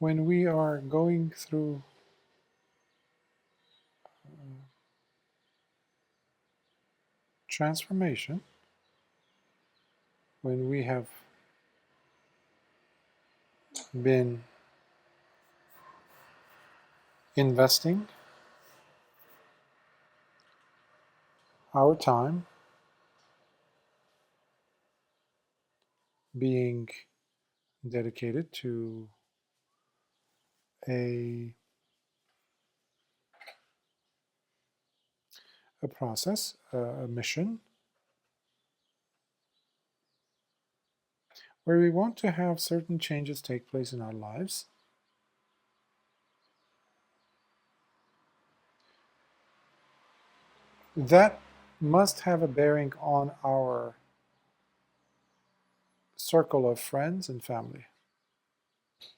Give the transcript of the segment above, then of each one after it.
when we are going through transformation, when we have been investing our time, being dedicated to a process, a mission, where we want to have certain changes take place in our lives, that must have a bearing on our circle of friends and family,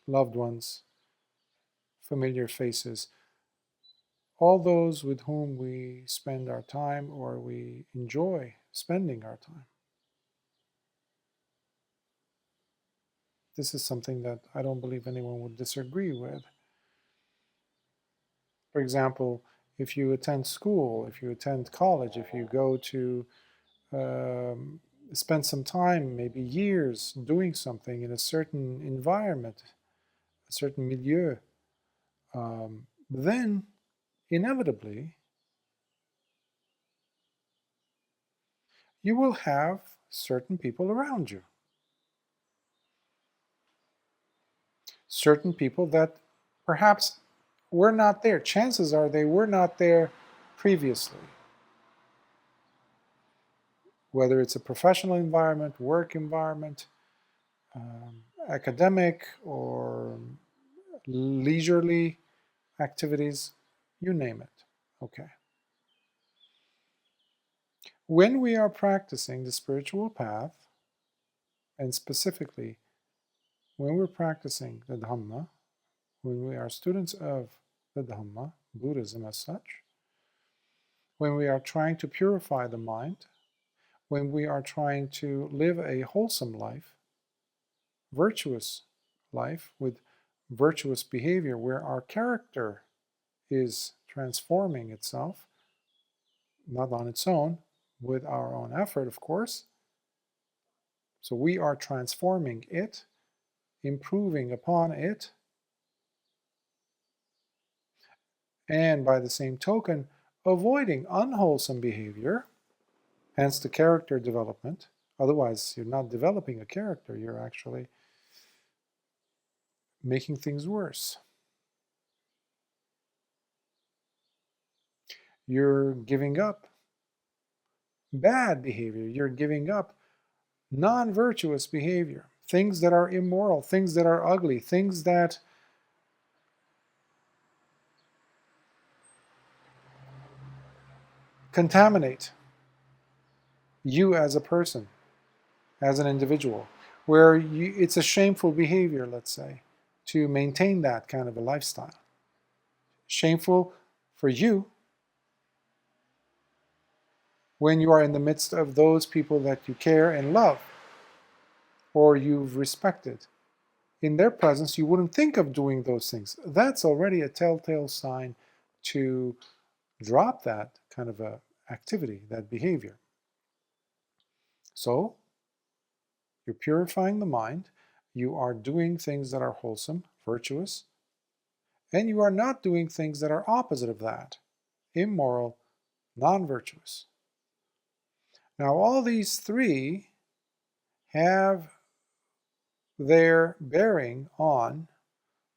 loved ones, familiar faces, all those with whom we spend our time or we enjoy spending our time. This is something that I don't believe anyone would disagree with. For example, if you attend school, if you attend college, if you go to spend some time, maybe years, doing something in a certain environment, a certain milieu, then inevitably you will have certain people around you. Certain people that perhaps were not there. Chances are they were not there previously. Whether it's a professional environment, work environment, academic or leisurely activities, you name it. Okay. When we are practicing the spiritual path, and specifically when we're practicing the Dhamma, when we are students of the Dhamma, Buddhism as such, when we are trying to purify the mind, when we are trying to live a wholesome life, virtuous life with virtuous behavior, where our character is transforming itself, not on its own, with our own effort, of course. So we are transforming it, improving upon it, and by the same token, avoiding unwholesome behavior, hence the character development. Otherwise, you're not developing a character, you're actually making things worse. You're giving up bad behavior, you're giving up non-virtuous behavior, things that are immoral, things that are ugly, things that contaminate you as a person, as an individual, where it's a shameful behavior, let's say, to maintain that kind of a lifestyle. Shameful for you when you are in the midst of those people that you care and love, or you've respected. In their presence, you wouldn't think of doing those things. That's already a telltale sign to drop that kind of a activity, that behavior. So, you're purifying the mind, you are doing things that are wholesome, virtuous, and you are not doing things that are opposite of that, immoral, non-virtuous. Now, all these three have their bearing on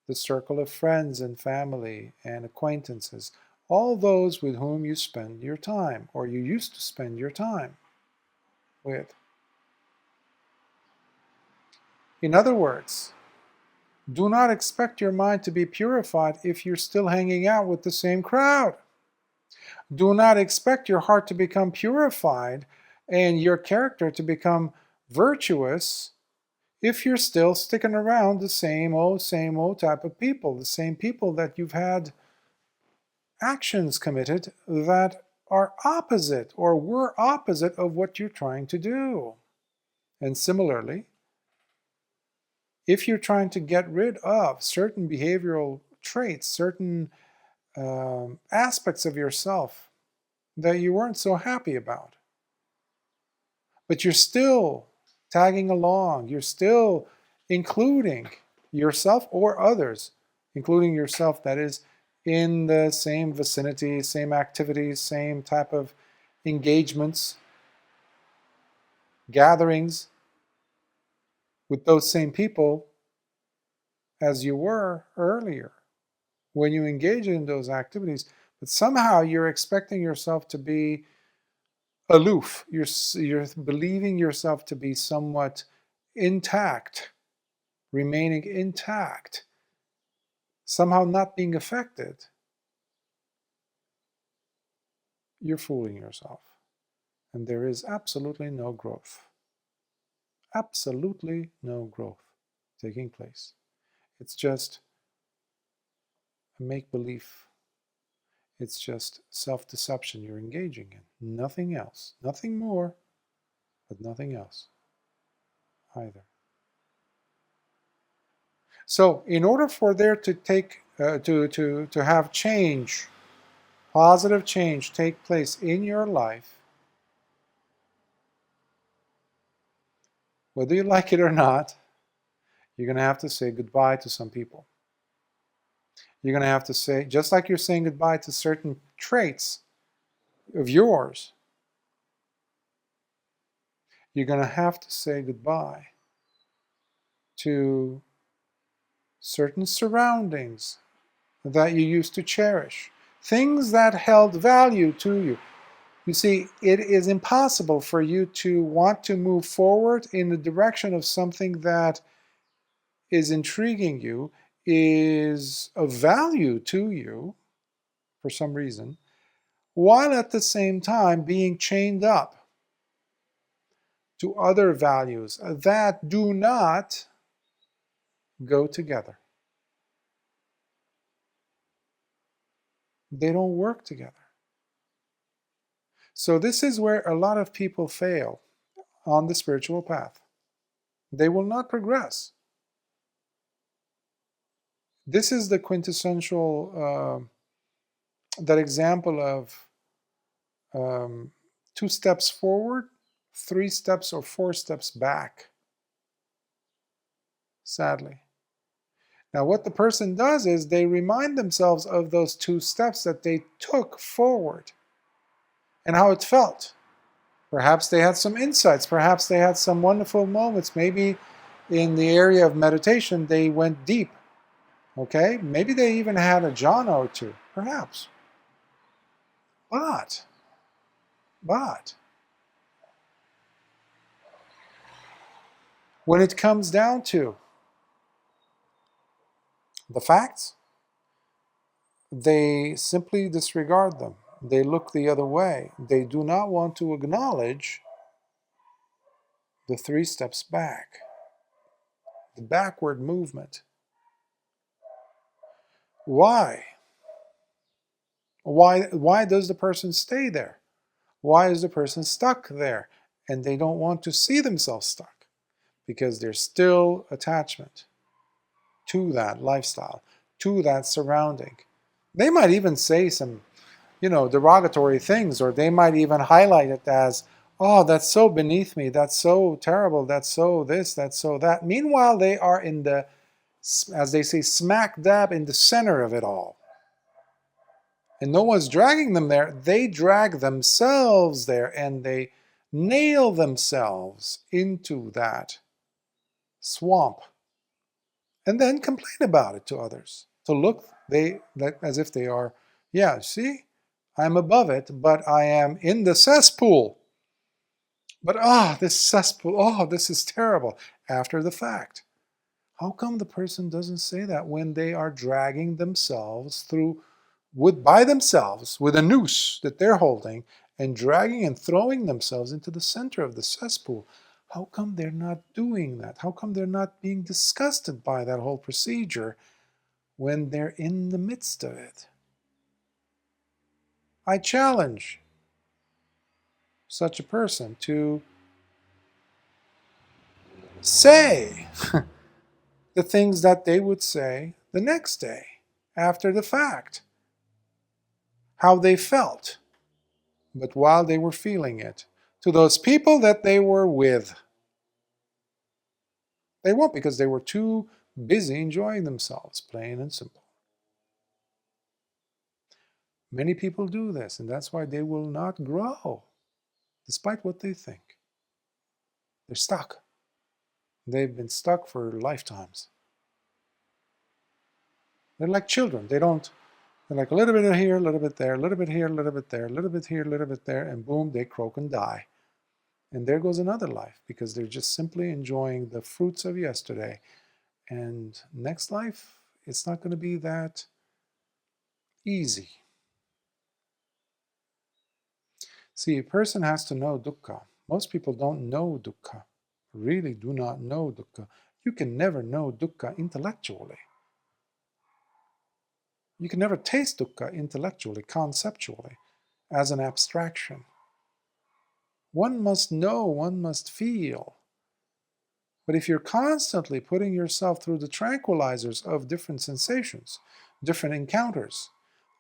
the circle of friends and family and acquaintances, all those with whom you spend your time, or you used to spend your time with. In other words, do not expect your mind to be purified if you're still hanging out with the same crowd. Do not expect your heart to become purified and your character to become virtuous if you're still sticking around the same old type of people, the same people that you've had actions committed that are opposite or were opposite of what you're trying to do. And similarly, if you're trying to get rid of certain behavioral traits, certain aspects of yourself that you weren't so happy about, but you're still tagging along, you're still including yourself or others, including yourself, that is, in the same vicinity, same activities, same type of engagements, gatherings with those same people as you were earlier when you engage in those activities, but somehow you're expecting yourself to be aloof. You're believing yourself to be somewhat intact, remaining intact, somehow not being affected. You're fooling yourself. And there is absolutely no growth. Absolutely no growth taking place. It's just a make-believe. It's just self-deception you're engaging in. Nothing else. Nothing more, but nothing else either. So in order for there to to have change, positive change take place in your life, whether you like it or not, you're going to have to say goodbye to some people. You're going to have to say, just like you're saying goodbye to certain traits of yours, you're going to have to say goodbye to certain surroundings that you used to cherish, things that held value to you. You see, it is impossible for you to want to move forward in the direction of something that is intriguing you, is of value to you for some reason, while at the same time being chained up to other values that do not go together. They don't work together. So this is where a lot of people fail on the spiritual path. They will not progress. This is the quintessential, that example of 2 steps forward, 3 steps or 4 steps back, sadly. Now what the person does is they remind themselves of those 2 steps that they took forward and how it felt. Perhaps they had some insights, perhaps they had some wonderful moments, maybe in the area of meditation they went deep. Okay, maybe they even had a jhana or 2, perhaps. But, when it comes down to the facts, they simply disregard them. They look the other way. They do not want to acknowledge the 3 steps back, the backward movement. Why? Why does the person stay there? Why is the person stuck there? And they don't want to see themselves stuck because there's still attachment to that lifestyle, to that surrounding. They might even say some, derogatory things, or they might even highlight it as, oh, that's so beneath me, that's so terrible, that's so this, that's so that. Meanwhile, they are in the, as they say, smack dab in the center of it all. And no one's dragging them there. They drag themselves there, and they nail themselves into that swamp and then complain about it to others, to look as if they are, yeah, see, I'm above it, but I am in the cesspool. But this cesspool, this is terrible, after the fact. How come the person doesn't say that when they are dragging themselves through by themselves with a noose that they're holding and dragging and throwing themselves into the center of the cesspool? How come they're not doing that? How come they're not being disgusted by that whole procedure when they're in the midst of it? I challenge such a person to say the things that they would say the next day, after the fact, how they felt, but while they were feeling it, to those people that they were with. They won't, because they were too busy enjoying themselves, plain and simple. Many people do this, and that's why they will not grow, despite what they think. They're stuck. They've been stuck for lifetimes. They're like children. They're like a little bit here, a little bit there, a little bit here, a little bit there, a little bit here, a little bit there, and boom, they croak and die. And there goes another life, because they're just simply enjoying the fruits of yesterday. And next life, it's not going to be that easy. See, a person has to know dukkha. Most people don't know dukkha, really do not know dukkha. You can never know dukkha intellectually. You can never taste dukkha intellectually, conceptually, as an abstraction. One must know, one must feel. But if you're constantly putting yourself through the tranquilizers of different sensations, different encounters,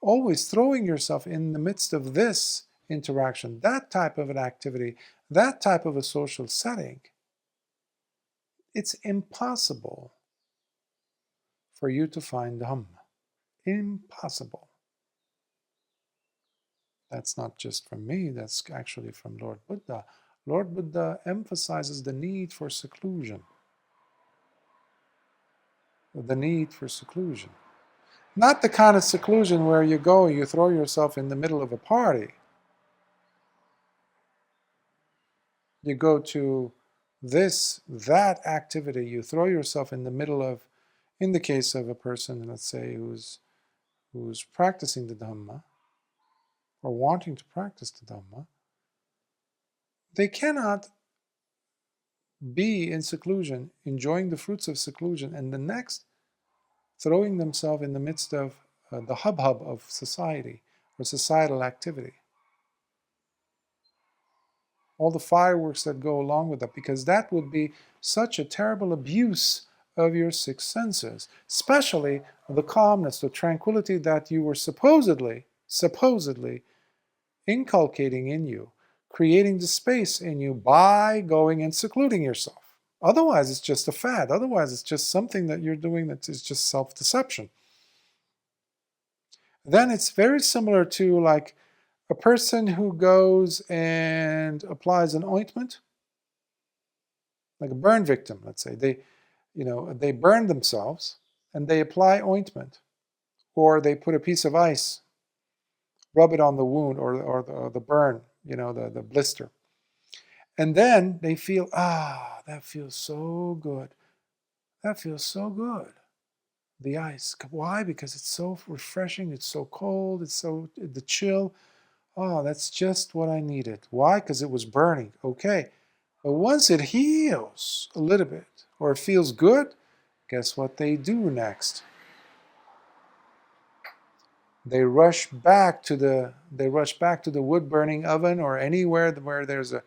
always throwing yourself in the midst of this interaction, that type of an activity, that type of a social setting, it's impossible for you to find Dhamma. Impossible. That's not just from me, that's actually from Lord Buddha. Lord Buddha emphasizes the need for seclusion. The need for seclusion. Not the kind of seclusion where you go and you throw yourself in the middle of a party. You go to that activity, you throw yourself in the middle of, in the case of a person, let's say, who's practicing the Dhamma, or wanting to practice the Dhamma, they cannot be in seclusion, enjoying the fruits of seclusion, and the next throwing themselves in the midst of the hubbub of society or societal activity. All the fireworks that go along with that, because that would be such a terrible abuse of your six senses, especially the calmness, the tranquility that you were supposedly inculcating in you, creating the space in you by going and secluding yourself. Otherwise, it's just a fad. Otherwise, it's just something that you're doing that is just self-deception. Then it's very similar to like a person who goes and applies an ointment, like a burn victim, let's say. They burn themselves and they apply ointment, or they put a piece of ice, rub it on the wound or the burn, the blister. And then they feel, that feels so good. That feels so good. The ice. Why? Because it's so refreshing. It's so cold. It's so, the chill. Oh, that's just what I needed. Why? Because it was burning. Okay. But once it heals a little bit, or it feels good, guess what they do next? They rush back to the wood burning oven or anywhere where there's a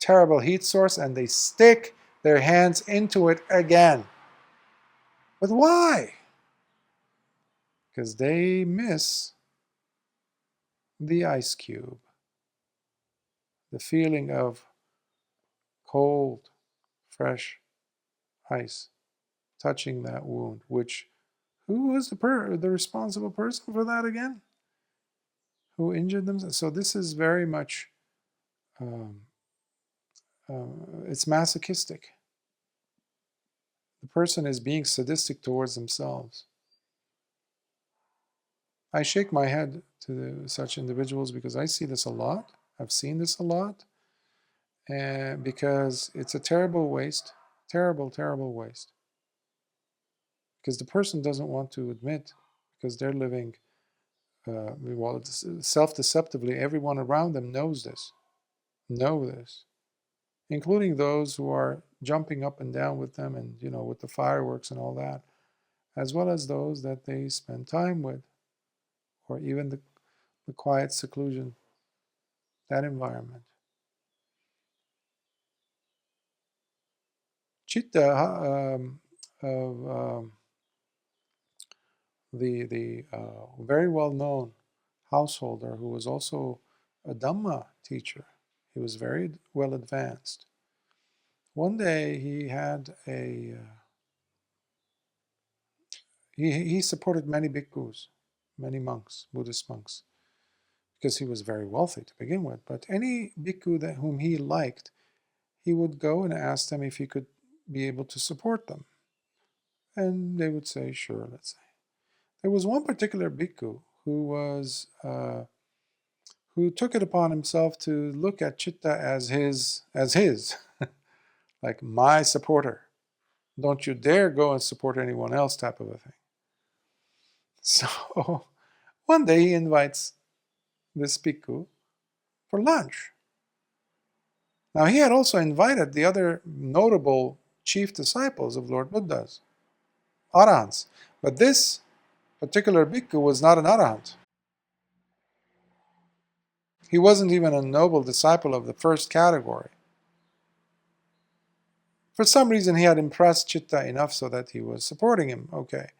terrible heat source, and they stick their hands into it again. But why? Because they miss the ice cube, the feeling of cold, fresh ice touching that wound, which, who was the responsible person for that again? Who injured themselves? So this is very much, it's masochistic. The person is being sadistic towards themselves. I shake my head to such individuals because I see this a lot. I've seen this a lot. And because it's a terrible waste, terrible, terrible waste. Because the person doesn't want to admit, because they're living, self-deceptively. Everyone around them knows this, including those who are jumping up and down with them and, with the fireworks and all that, as well as those that they spend time with, or even the quiet seclusion, that environment. Chitta, of the very well-known householder who was also a Dhamma teacher. He was very well advanced. One day he had he supported many bhikkhus, many monks, Buddhist monks, because he was very wealthy to begin with. But any bhikkhu whom he liked, he would go and ask them if he could be able to support them. And they would say, sure, let's say. There was one particular bhikkhu who took it upon himself to look at Chitta as his, like my supporter. Don't you dare go and support anyone else, type of a thing. So one day he invites this bhikkhu for lunch. Now he had also invited the other notable chief disciples of Lord Buddha's, arahants. But this particular bhikkhu was not an arahant. He wasn't even a noble disciple of the first category. For some reason, he had impressed Chitta enough so that he was supporting him. Okay.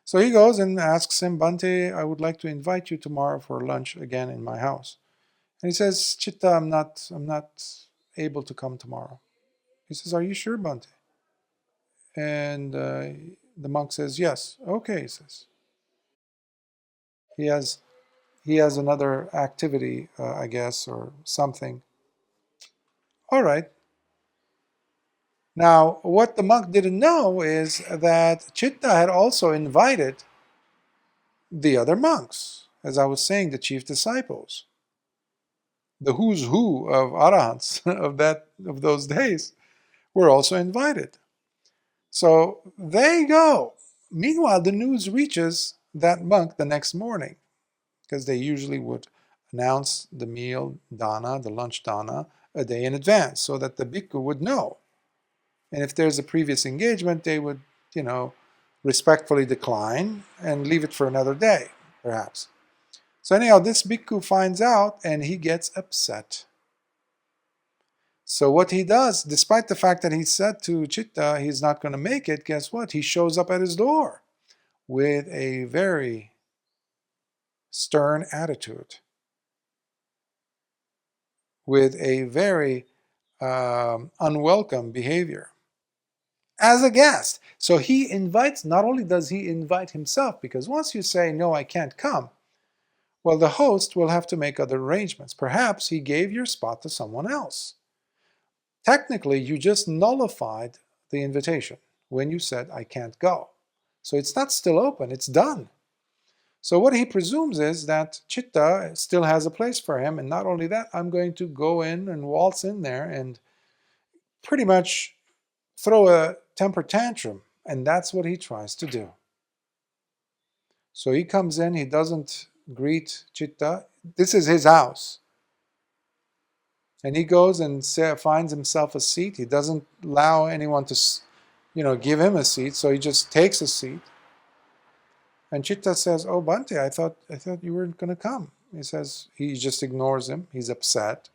So he goes and asks him, Bhante, I would like to invite you tomorrow for lunch again in my house. And he says, Chitta, I'm not able to come tomorrow. He says, are you sure, Bhante? And the monk says, yes. Okay, he says. He has another activity, I guess, or something. All right. Now, what the monk didn't know is that Chitta had also invited the other monks, as I was saying, the chief disciples, the who's who of arahants of those days, were also invited. So they go. Meanwhile, the news reaches that monk the next morning, because they usually would announce the meal dana, the lunch dana, a day in advance, so that the bhikkhu would know. And if there's a previous engagement, they would, respectfully decline and leave it for another day, perhaps. So anyhow, this bhikkhu finds out and he gets upset. So what he does, despite the fact that he said to Chitta he's not going to make it, guess what? He shows up at his door with a very stern attitude, with a very unwelcome behavior as a guest. So he invites, not only does he invite himself, because once you say, no, I can't come, well, the host will have to make other arrangements. Perhaps he gave your spot to someone else. Technically, you just nullified the invitation when you said, I can't go. So it's not still open, it's done. So what he presumes is that Chitta still has a place for him, and not only that, I'm going to go in and waltz in there and pretty much throw a temper tantrum, and that's what he tries to do. So he comes in, he doesn't greet Chitta. This is his house. And he goes and finds himself a seat. He doesn't allow anyone to, give him a seat, so he just takes a seat. And Chitta says, oh, Bhante, I thought you weren't going to come. He just ignores him. He's upset.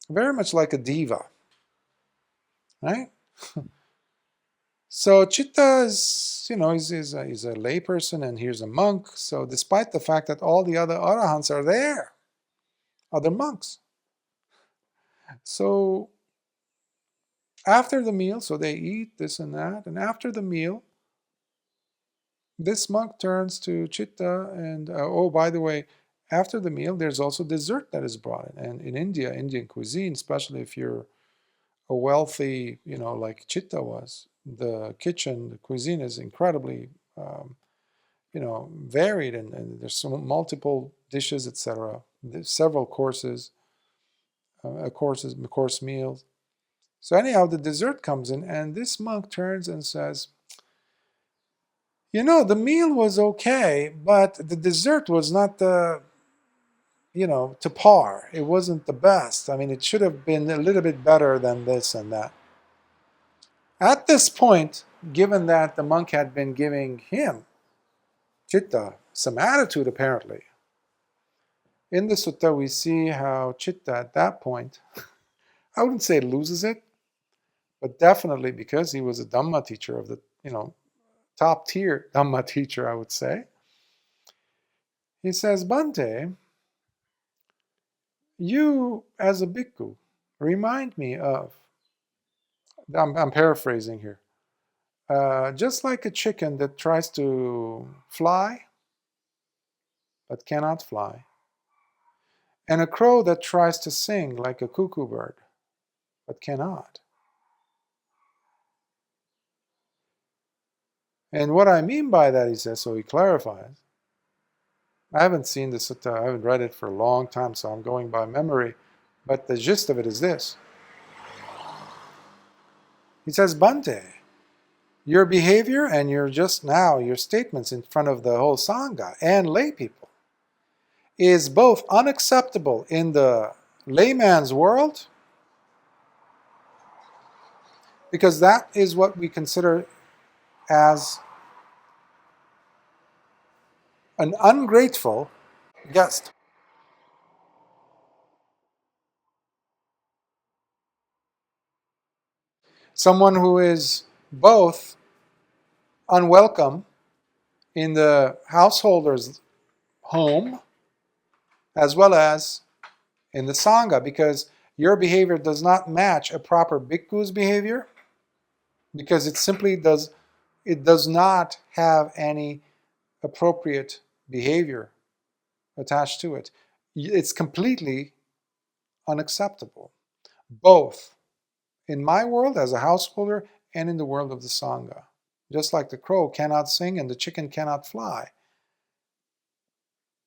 Very much like a diva, right? So Chitta is, he's a layperson and here's a monk. So despite the fact that all the other arahants are there, other monks. So after the meal, so they eat this and that, and after the meal, this monk turns to Chitta and, oh, by the way, after the meal, there's also dessert that is brought in. And in India, Indian cuisine, especially if you're a wealthy, like Chitta was, the cuisine is incredibly, varied, and there's multiple dishes, etc. There's several course meals. So anyhow, the dessert comes in, and this monk turns and says, the meal was okay, but the dessert was not to par. It wasn't the best. I mean, it should have been a little bit better than this and that. At this point, given that the monk had been giving him, Chitta, some attitude apparently, in the sutta we see how Chitta at that point, I wouldn't say loses it, but definitely because he was a Dhamma teacher of the top tier Dhamma teacher, I would say. He says, Bhante, you as a bhikkhu remind me of, I'm paraphrasing here, just like a chicken that tries to fly but cannot fly, and a crow that tries to sing like a cuckoo bird but cannot. And what I mean by that, he says, so he clarifies. I haven't seen the sutta, I haven't read it for a long time, so I'm going by memory. But the gist of it is this. He says, Bhante, your behavior and your statements in front of the whole Sangha and lay people is both unacceptable in the layman's world, because that is what we consider as an ungrateful guest. Someone who is both unwelcome in the householder's home as well as in the Sangha, because your behavior does not match a proper bhikkhu's behavior, because it does not have any appropriate behavior attached to it. It's completely unacceptable, both in my world as a householder and in the world of the Sangha. Just like the crow cannot sing and the chicken cannot fly.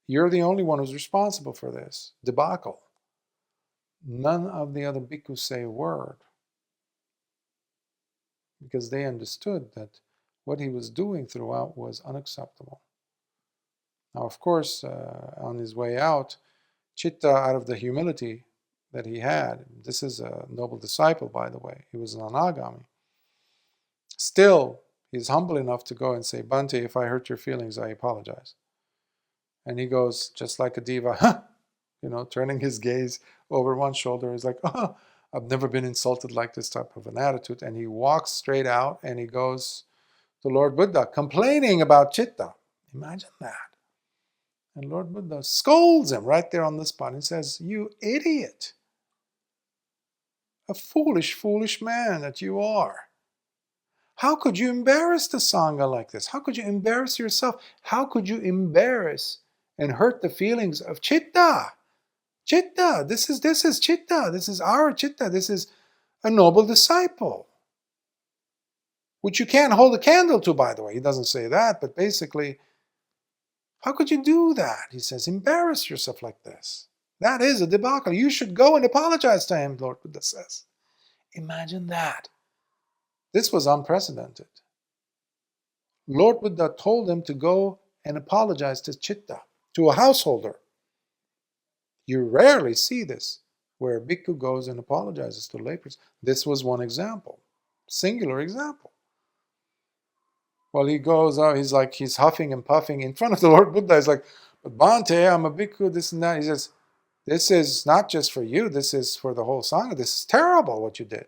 You're the only one who's responsible for this debacle. None of the other bhikkhus say a word, because they understood that what he was doing throughout was unacceptable. Now, of course, on his way out, Chitta, out of the humility that he had, this is a noble disciple, by the way, he was an anagami, still, he's humble enough to go and say, Bhante, if I hurt your feelings, I apologize. And he goes, just like a diva, huh, turning his gaze over one shoulder. He's like, oh, I've never been insulted like this type of an attitude. And he walks straight out and he goes to Lord Buddha, complaining about Chitta. Imagine that. And Lord Buddha scolds him right there on the spot. He says, you idiot. A foolish, foolish man that you are. How could you embarrass the Sangha like this? How could you embarrass yourself? How could you embarrass and hurt the feelings of Chitta? Chitta, this is Chitta. This is our Chitta. This is a noble disciple, which you can't hold a candle to, by the way. He doesn't say that, but basically, how could you do that? He says, embarrass yourself like this. That is a debacle. You should go and apologize to him, Lord Buddha says. Imagine that. This was unprecedented. Lord Buddha told him to go and apologize to Chitta, to a householder. You rarely see this, where a bhikkhu goes and apologizes to a layperson. This was one example, singular example. Well, he goes out, he's huffing and puffing in front of the Lord Buddha. He's like, but Bhante, I'm a bhikkhu, this and that. He says, this is not just for you, this is for the whole Sangha. This is terrible what you did.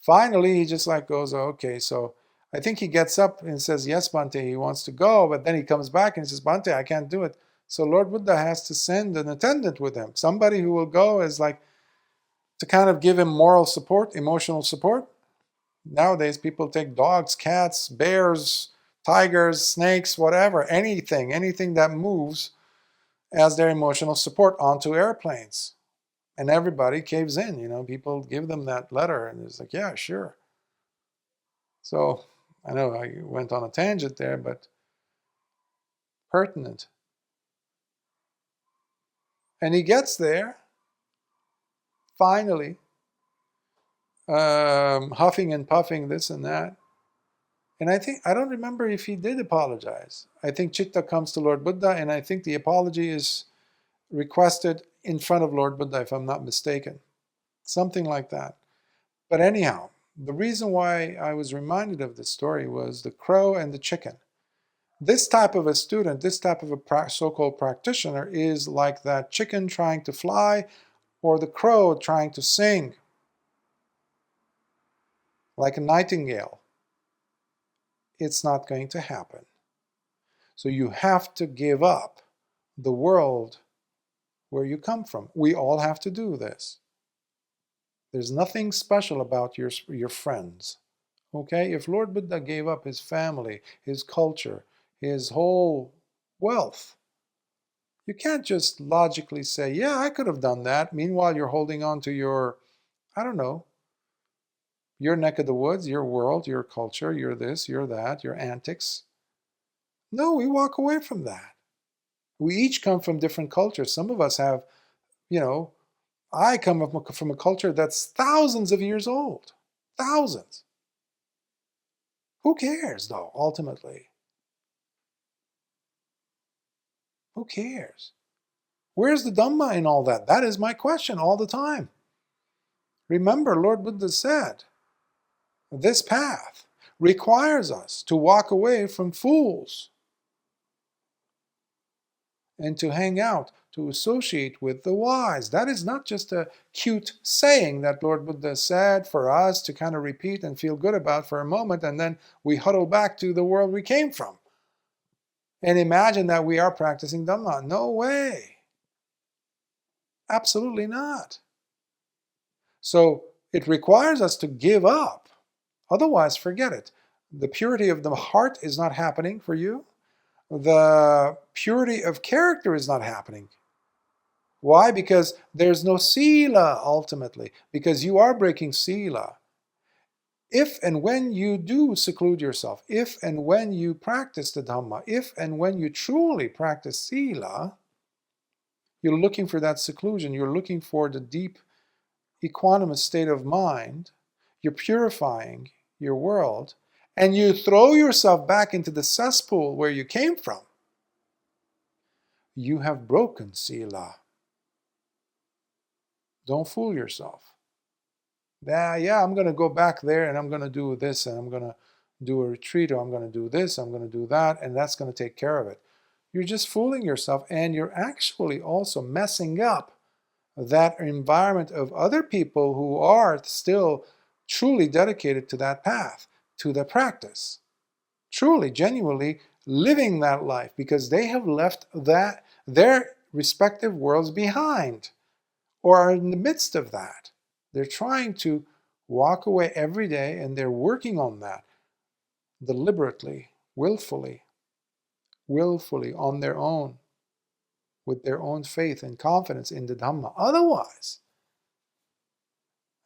Finally, he just goes, okay, so I think he gets up and says, yes, Bhante, he wants to go, but then he comes back and he says, Bhante, I can't do it. So Lord Buddha has to send an attendant with him, somebody who will go as to kind of give him moral support, emotional support. Nowadays, people take dogs, cats, bears, tigers, snakes, whatever, anything that moves as their emotional support onto airplanes. And everybody caves in, people give them that letter and it's like, yeah, sure. So I know I went on a tangent there, but pertinent. And he gets there, finally, huffing and puffing this and that. And I don't remember if he did apologize. I think Chitta comes to Lord Buddha, and I think the apology is requested in front of Lord Buddha, if I'm not mistaken. Something like that. But anyhow, the reason why I was reminded of this story was the crow and the chicken. This type of a student, this type of a so-called practitioner is like that chicken trying to fly or the crow trying to sing, like a nightingale. it's not going to happen. So you have to give up the world where you come from. We all have to do this. There's nothing special about your friends. Okay? If Lord Buddha gave up his family, his culture, his whole wealth, you can't just logically say, yeah, I could have done that. Meanwhile, you're holding on to your, I don't know, your neck of the woods, your world, your culture, your this, your that, your antics. No, we walk away from that. We each come from different cultures. Some of us have, you know, I come from a culture that's thousands of years old. Thousands. Who cares, though, ultimately? Who cares? Where's the Dhamma in all that? That is my question all the time. Remember, Lord Buddha said, this path requires us to walk away from fools and to hang out, to associate with the wise. That is not just a cute saying that Lord Buddha said for us to kind of repeat and feel good about for a moment, and then we huddle back to the world we came from and imagine that we are practicing Dhamma. No way. Absolutely not. So it requires us to give up. Otherwise, forget it. The purity of the heart is not happening for you. The purity of character is not happening. Why? Because there's no sila ultimately, because you are breaking sila. If and when you do seclude yourself, if and when you practice the Dhamma, if and when you truly practice sila, you're looking for that seclusion, you're looking for the deep equanimous state of mind, you're purifying your world, and you throw yourself back into the cesspool where you came from, you have broken sila. Don't fool yourself. Yeah, I'm going to go back there and I'm going to do this and I'm going to do a retreat or I'm going to do this, I'm going to do that, and that's going to take care of it. You're just fooling yourself, and you're actually also messing up that environment of other people who are still truly dedicated to that path, to the practice, truly, genuinely living that life, because they have left that their respective worlds behind or are in the midst of that. They're trying to walk away every day, and they're working on that deliberately, willfully on their own, with their own faith and confidence in the Dhamma. Otherwise,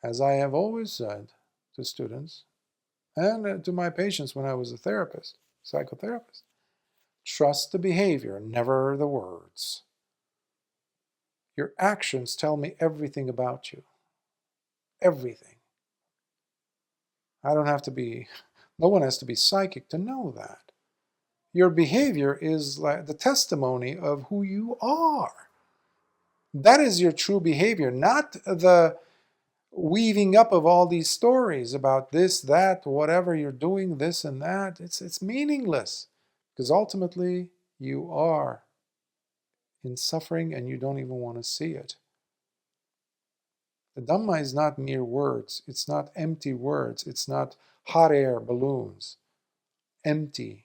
as I have always said to students and to my patients when I was a therapist, psychotherapist, trust the behavior, never the words. Your actions tell me everything about you. Everything. I don't have to be, no one has to be psychic to know that. Your behavior is like the testimony of who you are. That is your true behavior, not the weaving up of all these stories about this, that, whatever you're doing, this and that. It's meaningless, because ultimately you are in suffering and you don't even want to see it. The Dhamma is not mere words. It's not empty words. It's not hot air balloons, empty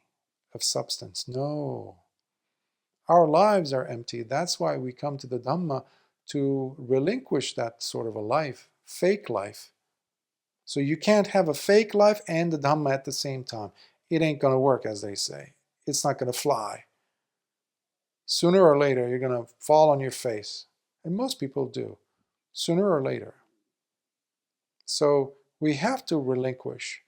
of substance. No. Our lives are empty. That's why we come to the Dhamma, to relinquish that sort of a life, fake life. So you can't have a fake life and the Dhamma at the same time. It ain't going to work, as they say. It's not going to fly. Sooner or later, you're going to fall on your face. And most people do, sooner or later. So we have to relinquish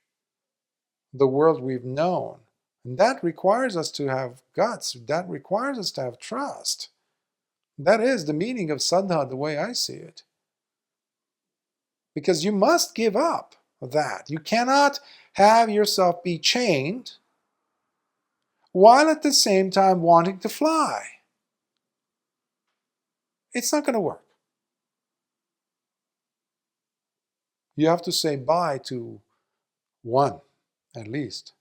the world we've known. And that requires us to have guts. That requires us to have trust. That is the meaning of saddha, the way I see it. Because you must give up that. You cannot have yourself be chained while at the same time wanting to fly. It's not going to work. You have to say bye to one, at least.